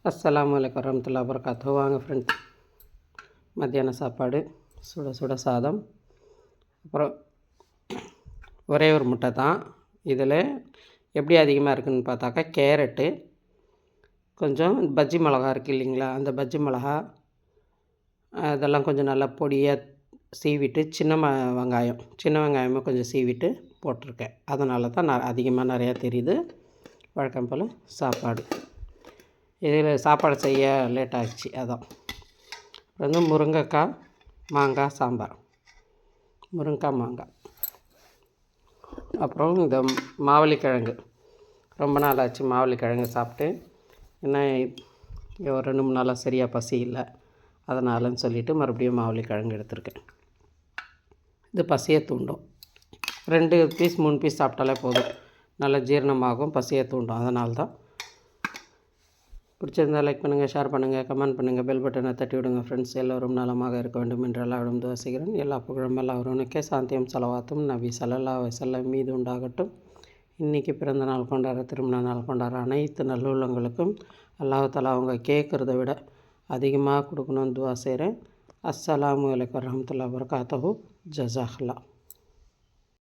அஸ்ஸலாமு அலைக்கும் வரஹ்மத்துல்லாஹி வபரகாத்துஹு. வாங்க ஃப்ரெண்ட்ஸ், மத்தியான சாப்பாடு சுட சுட சாதம், அப்புறம் ஒரே ஒரு முட்டை தான். இதில் எப்படி அதிகமாக இருக்குதுன்னு பார்த்தாக்கா, கேரட்டு, கொஞ்சம் பஜ்ஜி மிளகா இருக்குது இல்லைங்களா, அந்த பஜ்ஜி மிளகா அதெல்லாம் கொஞ்சம் நல்லா பொடியாக சீவிட்டு, சின்ன வெங்காயமும் கொஞ்சம் சீவிட்டு போட்டிருக்கேன். அதனால தான் அதிகமாக நிறையா தெரியுது. வழக்கம் போல் சாப்பாடு. இதில் சாப்பாடு செய்ய லேட் ஆகிடுச்சு. அதான் வந்து முருங்கைக்காய் மாங்காய் சாம்பார், முருங்கைக்காய் மாங்காய். அப்புறம் இந்த மாவள்ளிக்கிழங்கு, ரொம்ப நாள் ஆச்சு மாவள்ளிக்கிழங்கு சாப்பிட்டு. ஏன்னா ஒரு 2-3 நாளாக சரியாக பசி இல்லை, அதனாலன்னு சொல்லிவிட்டு மறுபடியும் மாவள்ளிக்கிழங்கு எடுத்திருக்கேன். இது பசியை தூண்டும். 2 பீஸ் 3 பீஸ் சாப்பிட்டாலே போதும், நல்லா ஜீரணமாகும், பசியை தூண்டும். அதனால தான். பிடிச்சிருந்தால் லைக் பண்ணுங்கள், ஷேர் பண்ணுங்கள், கமெண்ட் பண்ணுங்கள், பெல் பட்டனை தட்டி விடுங்க ஃப்ரெண்ட்ஸ். எல்லோரும் நலமாக இருக்க வேண்டும் என்று எல்லாரும் துவா செய்கிறேன். எல்லா புகழும் அல்லாஹ்வுக்கே, சாந்தியும் ஸலவாத்தும் நபி ஸல்லல்லாஹு அலைஹி வஸல்லம் மீது உண்டாகட்டும். இன்றைக்கி பிறந்த நாள் கொண்டாடுற, திருமண நாள் கொண்டாடுற அனைத்து நல்லுள்ளங்களுக்கும் அல்லாஹ் தஆலா அவங்க கேட்குறத விட அதிகமாக கொடுக்கணும்னு துவா செய்கிறேன். அஸ்ஸலாமு அலைக்கும் வரஹ்மத்துல்லாஹி வபரகாத்துஹு. ஜஸாக்கல்லாஹ்.